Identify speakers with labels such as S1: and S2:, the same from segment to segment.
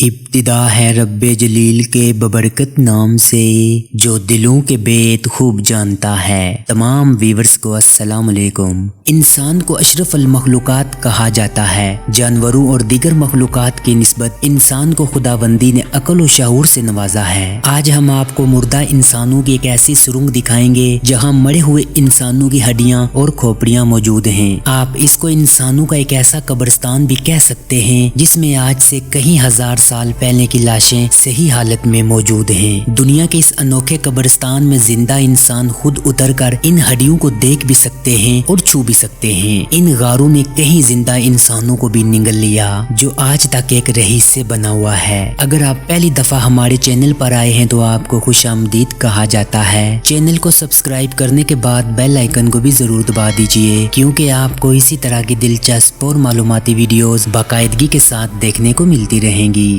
S1: इब्तिदा है रब्बे जलील के बबरकत नाम से, जो दिलों के बेत खूब जानता है। तमाम व्यूअर्स को अस्सलाम वालेकुम। इंसान को अशरफ अल मखलूकात कहा जाता है। जानवरों और दीगर मखलूकात की निस्बत इंसान को खुदाबंदी ने अक्ल और शऊर से नवाजा है। आज हम आपको मुर्दा इंसानों की एक ऐसी सुरंग दिखाएंगे जहाँ मरे हुए इंसानों की हड्डियाँ और खोपड़ियाँ मौजूद हैं। आप इसको इंसानों का एक ऐसा कब्रिस्तान भी कह सकते हैं जिसमें आज से कई हजार साल पहले की लाशें सही हालत में मौजूद हैं। दुनिया के इस अनोखे कब्रिस्तान में जिंदा इंसान खुद उतरकर इन हड्डियों को देख भी सकते हैं और छू भी सकते हैं। इन गारों ने कई जिंदा इंसानों को भी निगल लिया जो आज तक एक रहीस से बना हुआ है। अगर आप पहली दफा हमारे चैनल पर आए हैं तो आपको खुशामदीद कहा जाता है। चैनल को सब्सक्राइब करने के बाद बेल आइकन को भी जरूर दबा दीजिए, क्योंकि आपको इसी तरह की दिलचस्प और मालूमाती वीडियोस बाकायदगी के साथ देखने को मिलती रहेंगी।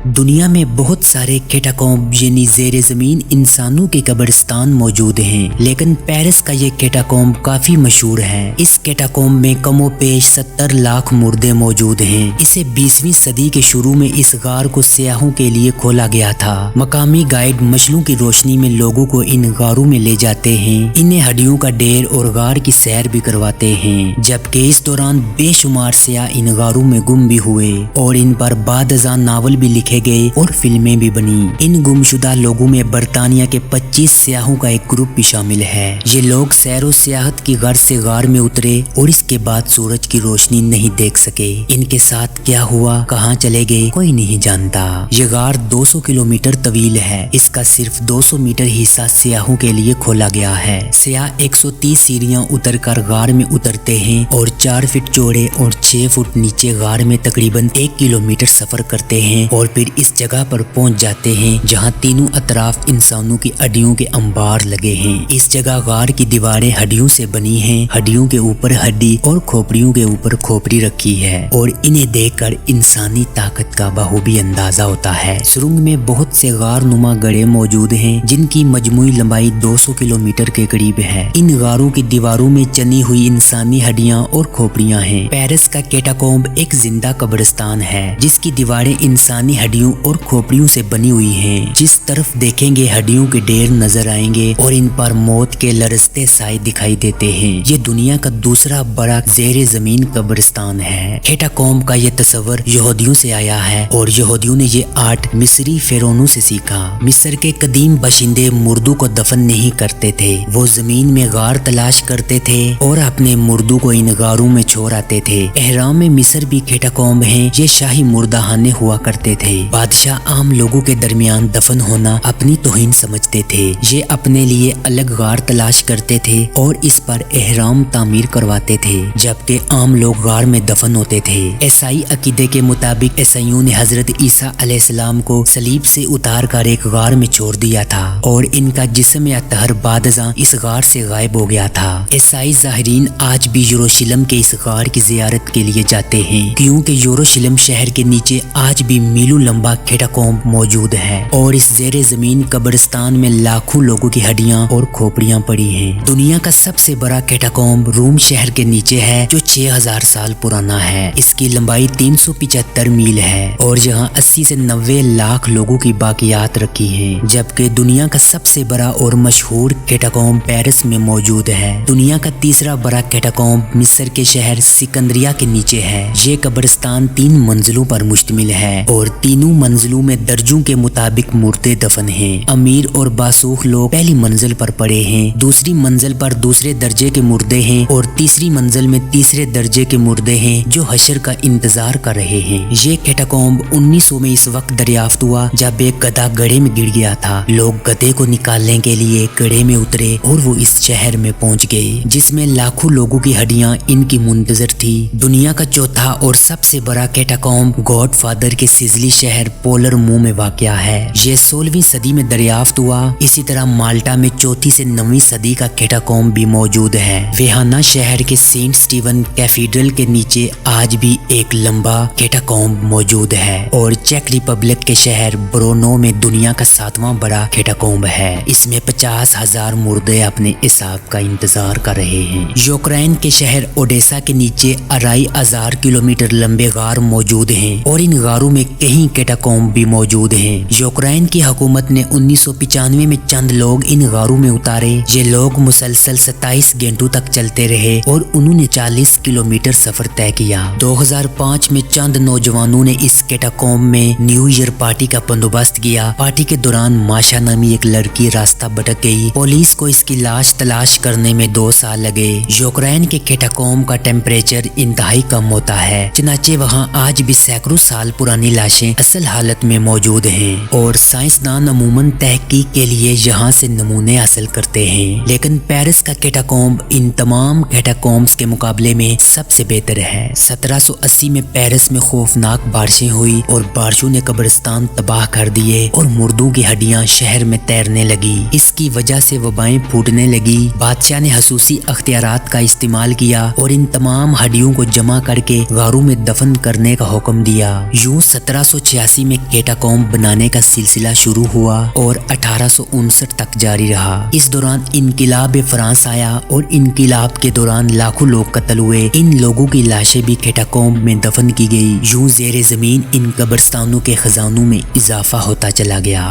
S1: दुनिया में बहुत सारे कैटाकॉम्ब यानी ज़ेरे ज़मीन इंसानों के कब्रिस्तान मौजूद हैं, लेकिन पेरिस का ये कैटाकॉम्ब काफी मशहूर है। इस कैटाकॉम्ब में कमो पेश 70 लाख मुर्दे मौजूद हैं। इसे 20वीं सदी के शुरू में इस गार को सियाहों के लिए खोला गया था। मकामी गाइड मशलों की रोशनी में लोगों को इन गारों में ले जाते हैं, इन्हें हड्डियों का ढेर और गार की सैर भी करवाते हैं। जबकि इस दौरान बेशुमार सियाह इन गारों में गुम भी हुए और इन पर बादजां नावल भी लिखे गए और फिल्में भी बनी। इन गुमशुदा लोगों में बरतानिया के 25 सियाहों का एक ग्रुप भी शामिल है। ये लोग सैरो सियाहत की गर्ज से गार में उतरे और इसके बाद सूरज की रोशनी नहीं देख सके। इनके साथ क्या हुआ, कहाँ चले गए, कोई नहीं जानता। ये गार 200 किलोमीटर तवील है। इसका सिर्फ 200 मीटर हिस्सा सियाहों के लिए खोला गया है। सियाह 130 सीढ़ियां उतर कर गार में उतरते हैं और 4 फीट चौड़े और 6 फुट नीचे गार में तकरीबन 1 किलोमीटर सफर करते हैं और फिर इस जगह पर पहुंच जाते हैं जहां तीनों अतराफ इंसानों की हड्डियों के अंबार लगे हैं। इस जगह गार की दीवारें हड्डियों से बनी हैं। हड्डियों के ऊपर हड्डी और खोपड़ियों के ऊपर खोपड़ी रखी है और इन्हें देखकर इंसानी ताकत का बखूबी अंदाजा होता है। सुरंग में बहुत से गार नुमा गड्ढे मौजूद हैं जिनकी मजमूई लंबाई 200 किलोमीटर के करीब है। इन गारों की दीवारों में चनी हुई इंसानी हड्डियां और खोपड़ियां हैं। पेरिस का कैटाकॉम्ब एक जिंदा कब्रिस्तान है जिसकी दीवारें इंसानी हड्डियों और खोपड़ियों से बनी हुई हैं। जिस तरफ देखेंगे हड्डियों के ढेर नजर आएंगे और इन पर मौत के लरसते साए दिखाई देते हैं। ये दुनिया का दूसरा बड़ा ज़ेरे ज़मीन कब्रिस्तान है। कैटाकॉम्ब का ये तस्वर यहूदियों से आया है और यहूदियों ने ये आर्ट मिस्री फिरौनों से सीखा। मिस्र के कदीम बाशिंदे मुर्दों को दफन नहीं करते थे। वो जमीन में गार तलाश करते थे और अपने मुर्दों को इन गारों में छोड़ आते थे। एहराम में मिस्र भी कैटाकॉम्ब है। ये शाही मुर्दाखाने हुआ करते थे। बादशाह आम लोगों के दरमियान दफन होना अपनी तौहीन समझते थे। ये अपने लिए अलग गार तलाश करते थे और इस पर एहराम तामीर करवाते थे, जबकि आम लोग गार में दफन होते थे। ईसाई अकीदे के मुताबिक ईसाइयों ने हजरत ईसा अलैहिस्सलाम को सलीब से उतार कर एक गार में छोड़ दिया था और इनका जिस्म या तहर बादजां इस गार से गायब हो गया था। ईसाई ज़ाहिरीन आज भी यरूशलेम के इस गार की जियारत के लिए जाते हैं, क्योंकि यरूशलेम शहर के नीचे आज भी मीलों लंबा कैटाकॉम्ब मौजूद है और इस ज़ेरे ज़मीन कब्रिस्तान में लाखों लोगों की हड्डियां और खोपड़ियां पड़ी हैं। दुनिया का सबसे बड़ा कैटाकॉम्ब रोम शहर के नीचे है जो 6000 साल पुराना है। इसकी लंबाई 375 मील है और यहाँ 80 से 90 लाख लोगों की बाकियात रखी हैं। जबकि दुनिया का सबसे बड़ा और मशहूर कैटाकॉम्ब पेरिस में मौजूद है। दुनिया का तीसरा बड़ा कैटाकॉम्ब मिस्र के शहर सिकंदरिया के नीचे है। ये कब्रिस्तान 3 मंजिलों पर मुश्तमिल है और तीनों मंजिलों में दर्जों के मुताबिक मुर्दे दफन हैं। अमीर और बासूख लोग पहली मंजिल पर पड़े हैं, दूसरी मंजिल पर दूसरे दर्जे के मुर्दे हैं और तीसरी मंजिल में तीसरे दर्जे के मुर्दे हैं जो हशर का इंतजार कर रहे हैं। ये कैटाकॉम्ब 1900 में इस वक्त दरियाफ्त हुआ जब एक गधा गड्ढे में गिर गया था। लोग गधे को निकालने के लिए गड्ढे में उतरे और वो इस शहर में पहुंच गए जिसमें लाखों लोगों की हड्डियां इनकी मुंतजर थी। दुनिया का चौथा और सबसे बड़ा कैटाकॉम्ब गॉडफादर के सिजली शहर पोलर मुंह में वाक़या है। ये 16वीं सदी में दरियाफ्त हुआ। इसी तरह माल्टा में 4वीं से 9वीं सदी का कैटाकॉम्ब भी मौजूद है। वेहाना शहर के सेंट स्टीवन कैथेड्रल के नीचे आज भी एक लंबा कैटाकॉम्ब मौजूद है और चेक रिपब्लिक के शहर ब्रोनो में दुनिया का 7वां बड़ा कैटाकॉम्ब है। इसमें 50,000 मुर्दे अपने हिसाब का इंतजार कर रहे हैं। यूक्रेन के शहर ओडेसा के नीचे 2,500 किलोमीटर लंबे गार मौजूद हैं और इन गारों में कई कैटाकॉम्ब भी मौजूद हैं। यूक्रेन की हुकूमत ने 1995 में चंद लोग इन गारों में उतारे। ये लोग मुसलसल 27 घंटों तक चलते रहे और उन्होंने 40 किलोमीटर सफर तय किया। 2005 में चंद नौजवानों ने इस कैटाकॉम्ब में न्यू ईयर पार्टी का बंदोबस्त किया। पार्टी के दौरान माशा नामी एक लड़की रास्ता भटक गई। पुलिस को इसकी लाश तलाश करने में 2 साल लगे। यूक्रेन के कैटाकॉम्ब का टेम्परेचर इंतहाई कम होता है, चनाचे वहाँ आज भी सैकड़ों साल पुरानी लाशें असल हालत में मौजूद हैं और साइंसदान अमूमन तहकीक के लिए यहाँ से नमूने हासिल करते हैं। लेकिन पेरिस का कैटाकॉम्ब इन तमाम कैटाकॉम्ब्स के मुकाबले में सबसे बेहतर है। 1780 में पेरिस में खौफनाक बारिशें हुई और बारिशों ने कब्रिस्तान तबाह कर दिए और मुर्दों की हड्डियां शहर में तैरने लगी। इसकी वजह से वबाएं फूटने लगी। बादशाह ने खसूसी अख्तियारात का इस्तेमाल किया और इन तमाम हड्डियों को जमा करके गारों में दफन करने का हुक्म दिया। यूं 1786 में कैटाकॉम्ब बनाने का सिलसिला शुरू हुआ और 1859 तक जारी रहा। इस दौरान इनकिलाब फ्रांस आया और इनकिलाब के दौरान लाखों लोग कत्ल हुए। इन लोगों की लाशें भी कैटाकॉम्ब में दफन की गई। यूं ज़ेरे ज़मीन इन कब्रिस्तानों के खजानों में इजाफा होता चला गया।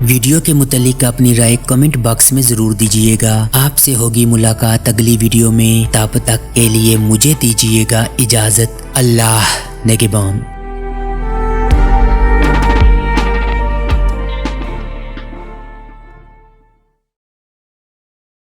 S1: वीडियो के मुतालिक अपनी राय कमेंट बॉक्स में जरूर दीजिएगा। आपसे होगी मुलाकात अगली वीडियो में। तब तक के लिए मुझे दीजिएगा इजाजत। अल्लाह निगहबान।